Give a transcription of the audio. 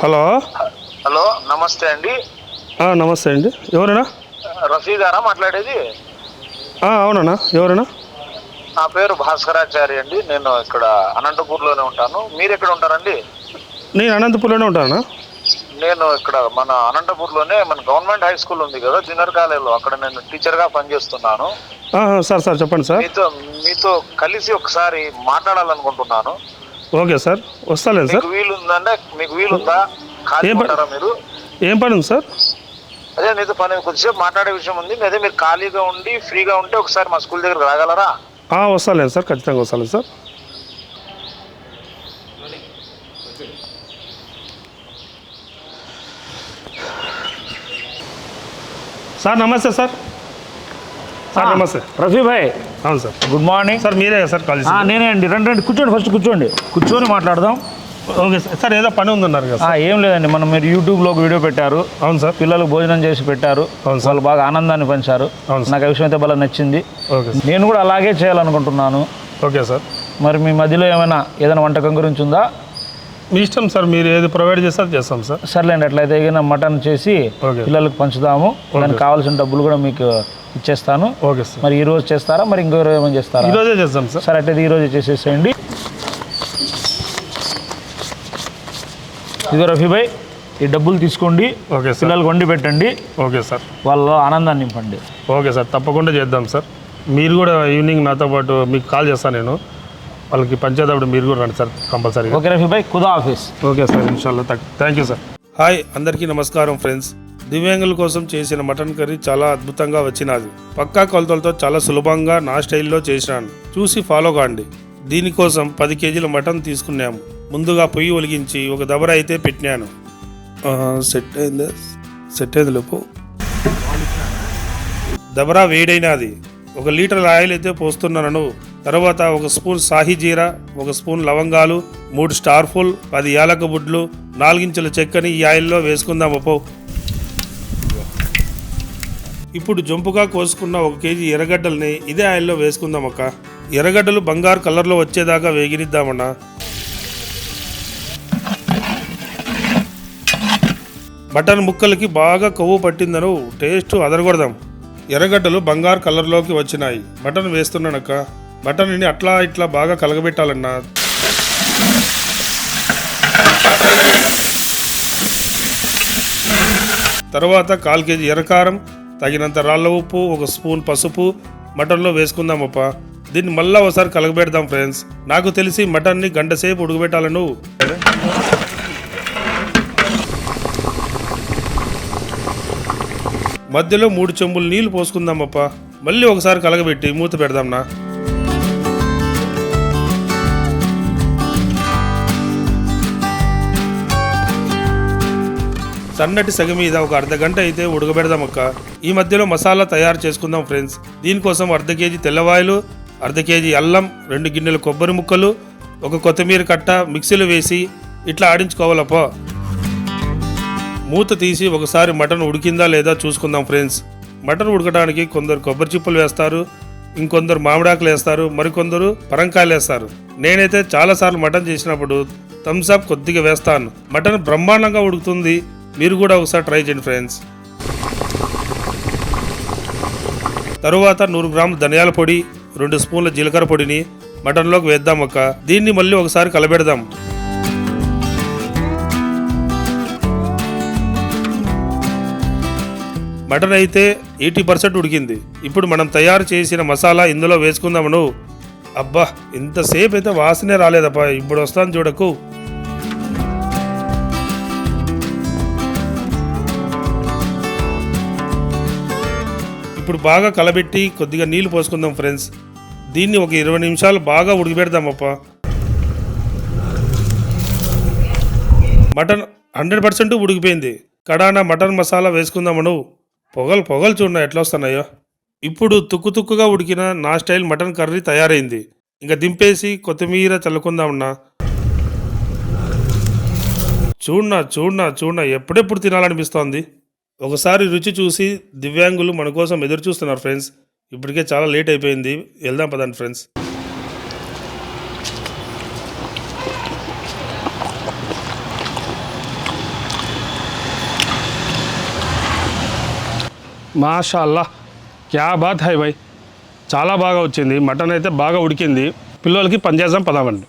Hello. Hello, నమస్తే అండి. నమస్తే అండి. ఎవరైనా? రఫీ గారా మాట్లాడేది? అవునన్నా. ఎవరైనా? నా పేరు భాస్కరాచారి అండి. నేను ఇక్కడ అనంతపూర్లోనే ఉంటాను. మీరు ఎక్కడ ఉంటారండి? నేను అనంతపూర్లోనే ఉంటానా. నేను ఇక్కడ మన అనంతపూర్లోనే మన గవర్నమెంట్ హై స్కూల్ ఉంది కదా, జూనియర్ కాలేజీలో, అక్కడ నేను టీచర్గా పనిచేస్తున్నాను. సార్ చెప్పండి సార్. మీతో కలిసి ఒకసారి మాట్లాడాలనుకుంటున్నాను. ఓకే సార్, వస్తాలేదు సార్. మీకు వీలుందా? ఖాళీ ఉంటారా మీరు? ఏం పని ఉంది సార్? అదే మీతో కొద్దిసేపు మాట్లాడే విషయం ఉంది. అదే మీరు ఖాళీగా ఉండి ఫ్రీగా ఉంటే ఒకసారి మా స్కూల్ దగ్గరకు రాగలరా? వస్తాలేదు సార్, ఖచ్చితంగా వస్తాలేదు సార్. సార్ నమస్తే సార్. సార్ నమస్తే. రఫీ భాయ్. అవును సార్. Good morning sir. మీరే సార్ కాల్? నేనే అండి. రండి కూర్చోండి, ఫస్ట్ కూర్చొని మాట్లాడదాం. Okay sir. సార్ ఏదో పని ఉందన్నారు కదా? ఏం లేదండి, మీరు యూట్యూబ్లో ఒక వీడియో పెట్టారు. అవును సార్. పిల్లలకు భోజనం చేసి పెట్టారు. అవును సార్. వాళ్ళు బాగా ఆనందాన్ని పంచారు. అవును. నాకు ఆ విషయం అయితే బాగా నచ్చింది. ఓకే. నేను కూడా అలాగే చేయాలనుకుంటున్నాను. Okay sir. మరి మీ మధ్యలో ఏదైనా వంటకం గురించి ఉందా? మీ ఇష్టం సార్, మీరు ఏది ప్రొవైడ్ చేస్తే చేస్తాం సార్. సర్లేండి, అట్లయితే మటన్ చేసి పిల్లలకు పంచుదాము. దానికి కావాల్సిన డబ్బులు కూడా మీకు ఇచ్చేస్తాను. Okay sir. మరి ఈ రోజు చేస్తారా, మరి ఇంకో రోజు ఏమైనా చేస్తారా? ఈ రోజే చేస్తాం సార్. సరే, అయితే ఈ రోజే చేసేసేయండి. ఇదిగో రఫీ భాయ్, ఈ డబ్బులు తీసుకోండి. Okay sir. పిల్లలకు వండి పెట్టండి. Okay sir. వాళ్ళ ఆనందాన్ని నింపండి. ఓకే సార్, తప్పకుండా చేద్దాం సార్. మీరు కూడా ఈవినింగ్ నాతో పాటు మీకు కాల్ చేస్తాను నేను. వాళ్ళకి పంచేటప్పుడు మీరు కూడా రండి సార్ కంపల్సరీ. ఓకే రఫీ భాయ్, ఖుదా హాఫీస్. ఓకే సార్, ఇన్షాల్లా. Thank you sir. హాయ్, అందరికీ నమస్కారం ఫ్రెండ్స్. దివ్యాంగుల కోసం చేసిన మటన్ కర్రీ చాలా అద్భుతంగా వచ్చినది. పక్కా కొలతలతో చాలా సులభంగా నా స్టైల్లో చేసినాను. చూసి ఫాలో కాండి. దీనికోసం 10 కేజీల మటన్ తీసుకున్నాము. ముందుగా పొయ్యి ఒలిగించి ఒక దబర అయితే పెట్టినాను. సెట్ అయింది లోపు దబరా వేడైనది. 1 లీటర్ ఆయిల్ అయితే పోస్తున్నాను. తర్వాత 1 స్పూన్ సాహి జీరా, 1 స్పూన్ లవంగాలు, 3 స్టార్ ఫుల్, 10 యాలక బుడ్లు, 4 ఇంచుల చెక్కని ఈ ఆయిల్లో వేసుకుందాం. ఇప్పుడు జంపుగా కోసుకున్న 1 కేజీ ఎర్రగడ్డల్ని ఇదే ఆయిల్లో వేసుకుందాం అక్క. ఎర్రగడ్డలు బంగారు కలర్లో వచ్చేదాకా వేగినిద్దామన్నా. మటన్ ముక్కలకి బాగా కొవ్వు పట్టిందను టేస్ట్ అదరగొడదాం. ఎర్రగడ్డలు బంగారు కలర్లోకి వచ్చినాయి. మటన్ వేస్తున్నానక్క. మటన్ని అట్లా ఇట్లా బాగా కలగబెట్టాలన్నా. తర్వాత 1/4 కేజీ ఎర్రకారం, తగినంత రాళ్ళ ఉప్పు, 1 స్పూన్ పసుపు మటన్లో వేసుకుందామప్ప. దీన్ని మళ్ళీ ఒకసారి కలగబెడదాం ఫ్రెండ్స్. నాకు తెలిసి మటన్ని గంట సేపు ఉడకబెట్టాలను. మధ్యలో 3 చెంబులు నీళ్లు పోసుకుందామప్ప. మళ్ళీ ఒకసారి కలగబెట్టి మూత పెడదాంనా. సన్నటి సగ మీద ఒక అర్ధ గంట అయితే ఉడకబెడదామక్క. ఈ మధ్యలో మసాలా తయారు చేసుకుందాం ఫ్రెండ్స్. దీనికోసం 1/2 కేజీ తెల్లవాయలు, 1/2 కేజీ అల్లం, 2 గిన్నెలు కొబ్బరి ముక్కలు, 1 కొత్తిమీర కట్ట మిక్సీలో వేసి ఇట్లా ఆడించుకోవాలప్ప. మూత తీసి ఒకసారి మటన్ ఉడికిందా లేదా చూసుకుందాం ఫ్రెండ్స్. మటన్ ఉడకడానికి కొందరు కొబ్బరి చిప్పలు వేస్తారు, ఇంకొందరు మామిడాకులు వేస్తారు, మరికొందరు పరంకాయలు వేస్తారు. నేనైతే చాలాసార్లు మటన్ చేసినప్పుడు థమ్స్ అప్ కొద్దిగా వేస్తాను. మటన్ బ్రహ్మాండంగా ఉడుకుతుంది. మీరు కూడా ఒకసారి ట్రై చేయండి ఫ్రెండ్స్. తరువాత 100 గ్రాముల ధనియాల పొడి, 2 స్పూన్ల జీలకర్ర పొడిని మటన్లోకి వేద్దాం అక్క. దీన్ని మళ్ళీ ఒకసారి కలబెడదాం. మటన్ అయితే 80% ఉడికింది. ఇప్పుడు మనం తయారు చేసిన మసాలా ఇందులో వేసుకుందామను. అబ్బా, ఇంతసేపు అయితే వాసనే రాలేదప్పా. ఇప్పుడు వస్తాను చూడకు. ఇప్పుడు బాగా కలబెట్టి కొద్దిగా నీళ్లు పోసుకుందాం ఫ్రెండ్స్. దీన్ని ఒక 20 నిమిషాలు బాగా ఉడికిపెడదామప్ప. మటన్ 100% ఉడికిపోయింది. కడాన మటన్ మసాలా వేసుకుందామను. పొగలు చూడ ఎట్లా వస్తున్నాయో. ఇప్పుడు తుక్కుగా ఉడికిన నా స్టైల్ మటన్ కర్రీ తయారైంది. ఇంకా దింపేసి కొత్తిమీర చల్లుకుందామన్నా. చూడనా ఎప్పుడెప్పుడు తినాలనిపిస్తోంది. ఒకసారి రుచి చూసి దివ్యాంగులు మన కోసం ఎదురు చూస్తున్నారు ఫ్రెండ్స్. ఇప్పటికే చాలా లేట్ అయిపోయింది. వెళ్దాం పదండి ఫ్రెండ్స్. మాషాల్లా, క్యా బాత్ హై భాయ్, చాలా బాగా వచ్చింది. మటన్ అయితే బాగా ఉడికింది. పిల్లలకి పనిచేద్దాం పదామండి.